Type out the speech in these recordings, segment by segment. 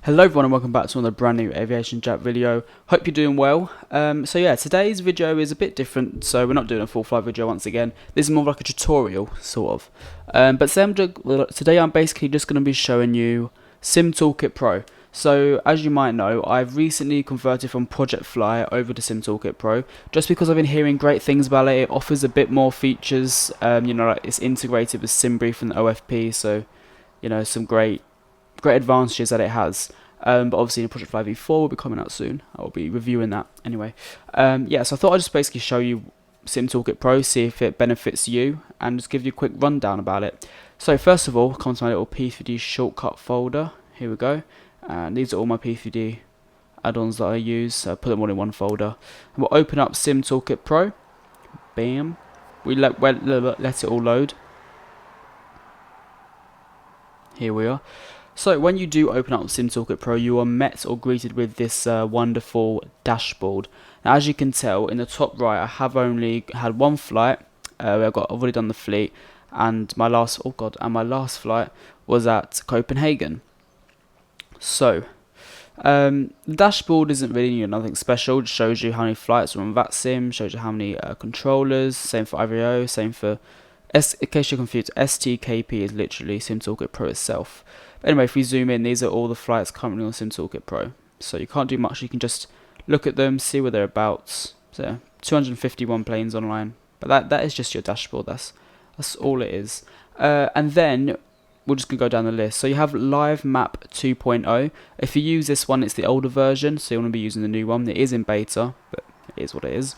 Hello everyone and welcome back to another brand new AviationJack video. Hope you're doing well. So yeah, today's video is a bit different, so we're not doing a full flight video once again. This is more like a tutorial, sort of. But today I'm basically just going to be showing you SimToolKitPro. So as you might know, I've recently converted from Project Fly over to SimToolKitPro, just because I've been hearing great things about it. It offers a bit more features, like it's integrated with SimBrief and OFP, so some great advantages that it has. But obviously in Project Fly v4 will be coming out soon. I'll be reviewing that anyway. Yeah, so I thought I'd just basically show you SimToolKitPro, see if it benefits you, and just give you a quick rundown about it. So first of all, come to my little P3D shortcut folder. Here we go. And these are all my P3D add-ons that I use. So I put them all in one folder. And we'll open up SimToolKitPro. Bam. We let it all load. Here we are. So when you do open up SimToolKitPro, you are met or greeted with this wonderful dashboard. Now, as you can tell, in the top right, I have only had one flight. I've already done the fleet, and my last flight was at Copenhagen. So the dashboard isn't really nothing special. It shows you how many flights are on Vatsim, shows you how many controllers. Same for Avio, same for in case you're confused, STKP is literally SimToolKitPro itself. But anyway, if we zoom in, these are all the flights currently on SimToolKitPro. So you can't do much, you can just look at them, see where they're about. So 251 planes online. But that is just your dashboard, that's all it is. And then we're just going to go down the list. So you have Live Map 2.0. If you use this one, it's the older version, so you want to be using the new one. It is in beta, but it is what it is.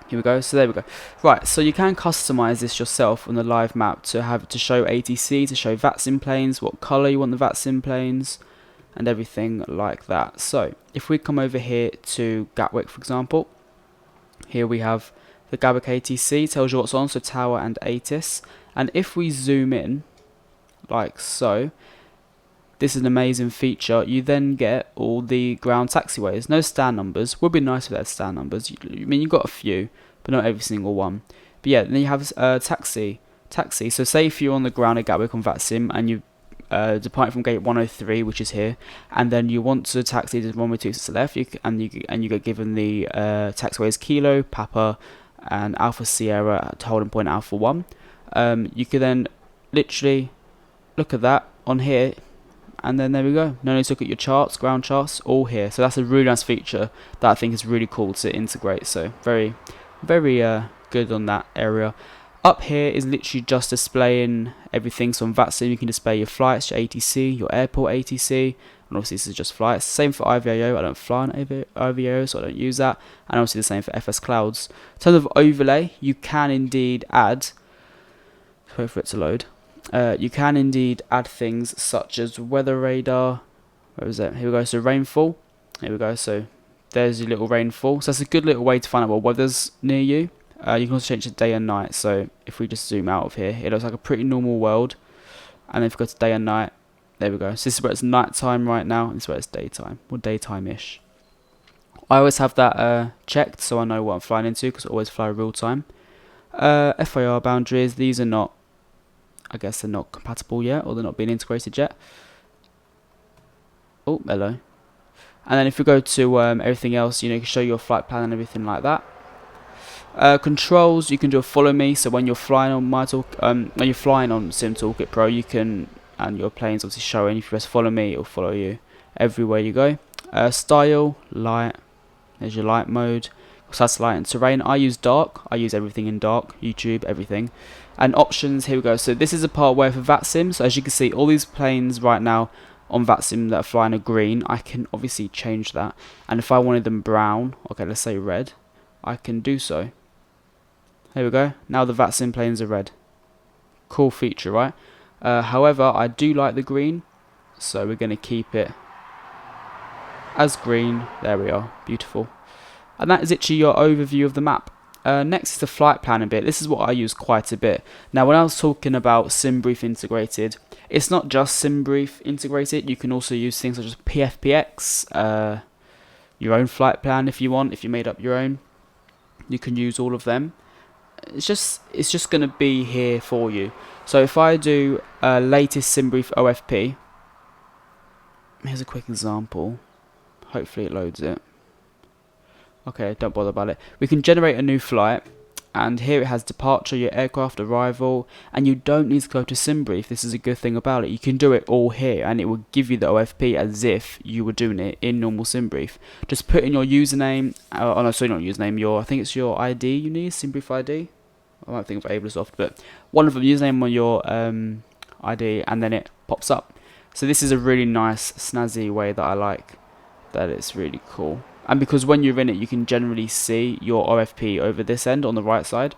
Here we go, so there we go. Right, so you can customize this yourself on the live map to show ATC, to show Vatsim planes, what color you want the Vatsim planes, and everything like that. So if we come over here to Gatwick, for example, here we have the Gatwick ATC, tells you what's on, so tower and ATIS. And if we zoom in, like so, this is an amazing feature. You then get all the ground taxiways. No stand numbers. Would be nice if they had stand numbers. You've got a few, but not every single one. But yeah, then you have taxi. So say if you're on the ground at Gatwick on Vatsim and you depart from gate 103, which is here, and then you want to taxi to runway 26 left, and you get given the taxiways Kilo, Papa, and Alpha Sierra at holding point Alpha 1. You could then literally look at that on here. And then there we go. No need to look at your charts, ground charts, all here. So that's a really nice feature that I think is really cool to integrate. So very, very good on that area. Up here is literally just displaying everything. So on Vatsim, you can display your flights, your ATC, your airport ATC. And obviously this is just flights. Same for Avio. I don't fly on Avio, so I don't use that. And obviously the same for FS Clouds. In terms of overlay, you can indeed add. Wait for it to load. You can indeed add things such as weather radar. Where is it? Here we go. So rainfall. Here we go. So there's your little rainfall. So that's a good little way to find out what weather's near you. You can also change it day and night. So if we just zoom out of here, it looks like a pretty normal world. And then if we go to day and night, there we go. So this is where it's night time right now. This is where it's daytime, or daytime-ish. I always have that checked, so I know what I'm flying into, because I always fly real time. FIR boundaries. These are not. I guess they're not compatible yet, or they're not being integrated yet. Oh, hello. And then if we go to everything else, you can show your flight plan and everything like that. Controls, you can do a follow me. So when you're flying on when you're flying on SimToolKitPro, you can, and your plane's obviously showing. If you press follow me, it'll follow you everywhere you go. Style, light. There's your light mode. Satellite and terrain. I use dark. I use everything in dark. YouTube, everything. And options, here we go. So this is a part where for Vatsim, so as you can see, all these planes right now on Vatsim that are flying are green. I can obviously change that. And if I wanted them brown, okay, let's say red, I can do so. Here we go. Now the Vatsim planes are red. Cool feature, right? However, I do like the green, so we're going to keep it as green. There we are. Beautiful. And that is actually your overview of the map. Next is the flight planning bit. This is what I use quite a bit. Now, when I was talking about SimBrief integrated, it's not just SimBrief integrated. You can also use things such as PFPX, your own flight plan if you want. If you made up your own, you can use all of them. It's just going to be here for you. So if I do latest SimBrief OFP, here's a quick example. Hopefully it loads it. Okay, don't bother about it. We can generate a new flight, and here it has departure, your aircraft arrival, and you don't need to go to SimBrief. This is a good thing about it. You can do it all here, and it will give you the OFP as if you were doing it in normal SimBrief. Just put in your username. Oh no, sorry, not username. I think it's your ID you need, SimBrief ID. I might think of Aerosoft, but one of them, username on your ID, and then it pops up. So this is a really nice, snazzy way that I like. That it's really cool. And because when you're in it, you can generally see your OFP over this end on the right side.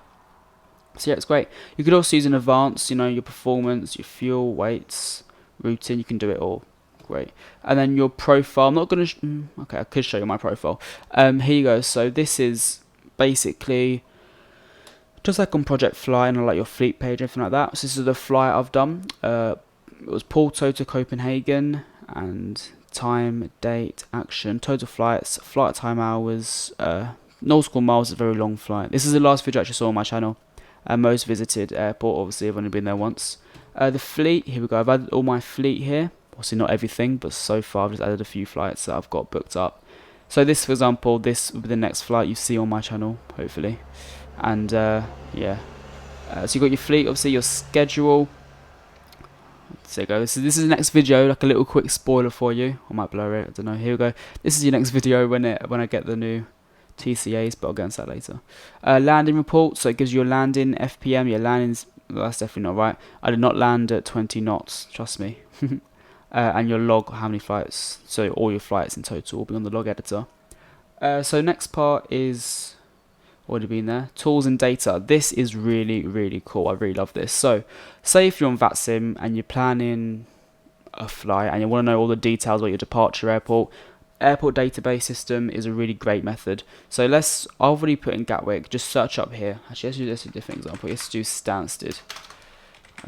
So yeah, it's great. You could also use in advance, you know, your performance, your fuel, weights, routing. You can do it all. Great. And then your profile. I'm not going to... okay, I could show you my profile. Here you go. So this is basically just like on Project Fly and like your fleet page, everything like that. So this is the flight I've done. It was Porto to Copenhagen, and time, date, action, total flights, flight time hours, nautical miles is a very long flight. This is the last video I actually saw on my channel. Most visited airport, obviously I've only been there once. The fleet, here we go, I've added all my fleet here. Obviously not everything, but so far I've just added a few flights that I've got booked up. So this, for example, this will be the next flight you see on my channel, hopefully. And yeah, so you've got your fleet, obviously your schedule. So go. This is the next video, like a little quick spoiler for you. I might blur it, I don't know. Here we go. This is your next video when I get the new TCAs, but I'll get into that later. Landing report, so it gives you a landing FPM. Your landings, well, that's definitely not right. I did not land at 20 knots, trust me. And your log, how many flights, so all your flights in total will be on the log editor. So next part is already been there. Tools and data. This is really, really cool. I really love this. So, say if you're on Vatsim and you're planning a flight and you want to know all the details about your departure airport database system is a really great method. So I've already put in Gatwick. Just search up here. Actually, let's do this a different example. Let's do Stansted.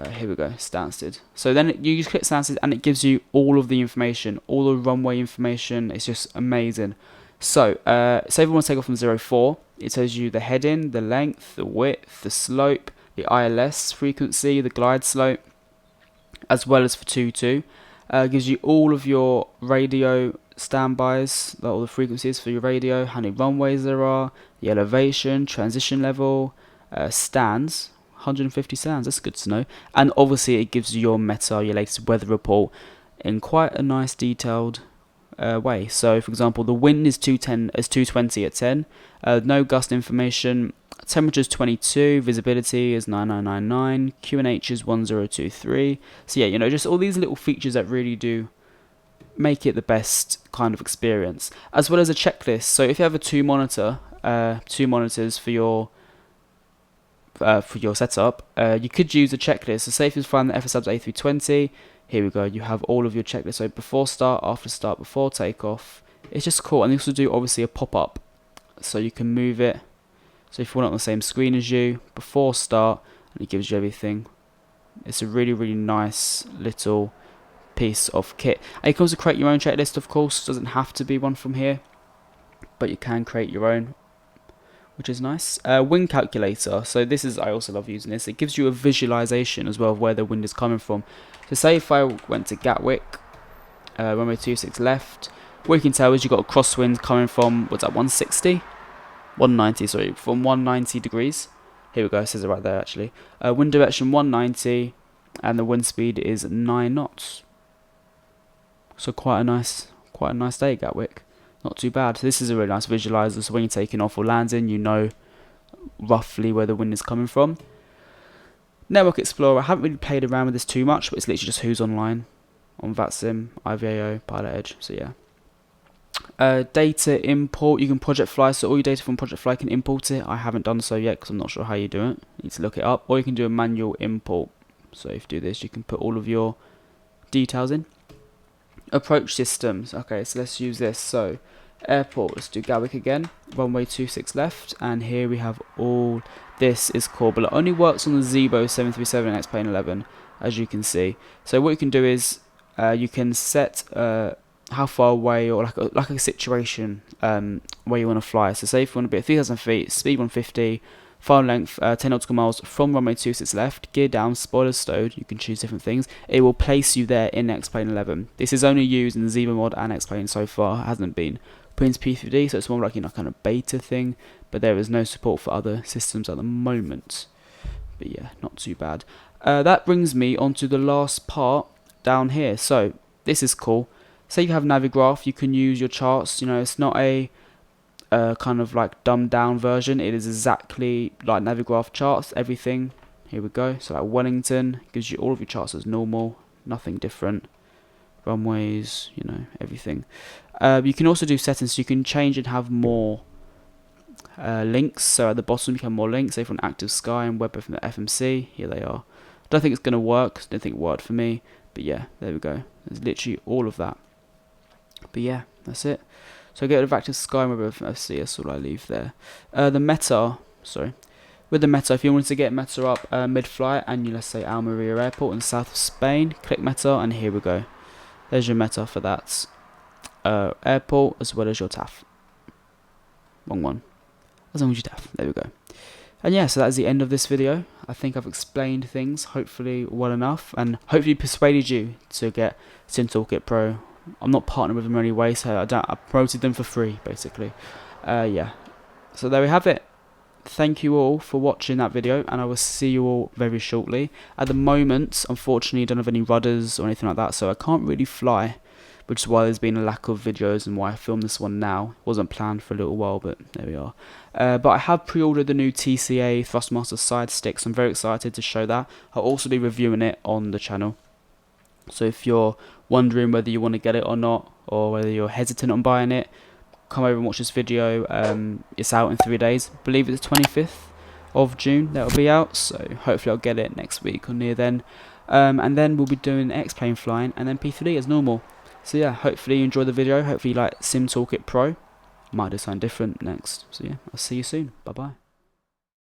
Here we go, Stansted. So then you just click Stansted and it gives you all of the information, all the runway information. It's just amazing. So, say if we want to take off from 04, it tells you the heading, the length, the width, the slope, the ILS frequency, the glide slope, as well as for 22. Gives you all of your radio standbys, all the frequencies for your radio, how many runways there are, the elevation, transition level, stands, 150 stands, that's good to know. And obviously it gives you your META, your latest weather report, in quite a nice detailed way. So for example, the wind is 220 at 10, no gust information, temperature is 22, visibility is 9999, QNH is 1023. So yeah, you know, just all these little features that really do make it the best kind of experience, as well as a checklist. So if you have a two monitors for your setup, you could use a checklist. So say if you find the FSUB's A320, here we go, you have all of your checklists. So before start, after start, before takeoff. It's just cool. And this will do obviously a pop-up, so you can move it. So if you want it on the same screen as you, before start, and it gives you everything. It's a really, really nice little piece of kit. And you can also create your own checklist, of course. It doesn't have to be one from here, but you can create your own, which is nice. Wind calculator. So this is, I also love using this. It gives you a visualization as well of where the wind is coming from. So say if I went to Gatwick, runway 26 left, what you can tell is you've got a crosswind coming from, what's that, 160? 190, sorry, from 190 degrees. Here we go, it says it right there actually. Wind direction 190, and the wind speed is 9 knots. So quite a nice day at Gatwick. Not too bad. So this is a really nice visualizer, so when you're taking off or landing, you know roughly where the wind is coming from. Network Explorer, I haven't really played around with this too much, but it's literally just who's online on Vatsim, IVAO, Pilot Edge, so yeah. Data import, you can Project Fly, so all your data from Project Fly can import it. I haven't done so yet because I'm not sure how you do it. You need to look it up, or you can do a manual import. So if you do this, you can put all of your details in. Approach systems, okay, so let's use this. So airport, let's do Gatwick again, runway 26 left, and here we have all this is cool, but it only works on the Zibo 737 X-Plane 11, as you can see. So what you can do is you can set how far away, or like a situation where you want to fly. So say if you want to be at 3,000 feet, speed 150, Final length 10 nautical miles from runway 26 left, gear down, spoilers stowed, you can choose different things. It will place you there in X-Plane 11. This is only used in Ziva mod and X-Plane so far, it hasn't been put into P3D, so it's more like, you know, kind of beta thing, but there is no support for other systems at the moment. But yeah, not too bad. That brings me onto the last part down here. So this is cool. Say you have Navigraph, you can use your charts. You know, it's not a kind of like dumbed down version. It is exactly like Navigraph charts, everything. Here we go. So like Wellington gives you all of your charts as normal, nothing different. Runways, you know, everything. You can also do settings, so you can change and have more links. So at the bottom you can have more links, say from Active Sky and Web from the FMC. Here they are. Don't think it's going to work, don't think it worked for me, but yeah, there we go. There's literally all of that. But yeah, that's it. So get rid of Active Sky and Web from FMC, that's all I leave there. The meta, sorry. With the meta, if you wanted to get meta up mid-flight and you, let's say, Almeria Airport in the south of Spain, click meta and here we go. There's your meta for that airport as well as your TAF. Wrong one. As long as you TAF. There we go. And yeah, so that's the end of this video. I think I've explained things, hopefully well enough, and hopefully persuaded you to get SimToolKit Pro. I'm not partnered with them anyway, so I promoted them for free, basically. Yeah. So there we have it. Thank you all for watching that video, and I will see you all very shortly. At the moment, unfortunately, I don't have any rudders or anything like that, so I can't really fly, which is why there's been a lack of videos and why I filmed this one now. It wasn't planned for a little while, but there we are. But I have pre-ordered the new TCA Thrustmaster side sticks. I'm very excited to show that. I'll also be reviewing it on the channel. So if you're wondering whether you want to get it or not, or whether you're hesitant on buying it, come over and watch this video. It's out in 3 days. I believe it's the 25th of June that will be out, so hopefully I'll get it next week or near then. And then we'll be doing X-Plane flying and then P3D as normal. So yeah, hopefully you enjoyed the video. Hopefully you like SimToolKit Pro. Might do something different next. So yeah, I'll see you soon. Bye bye.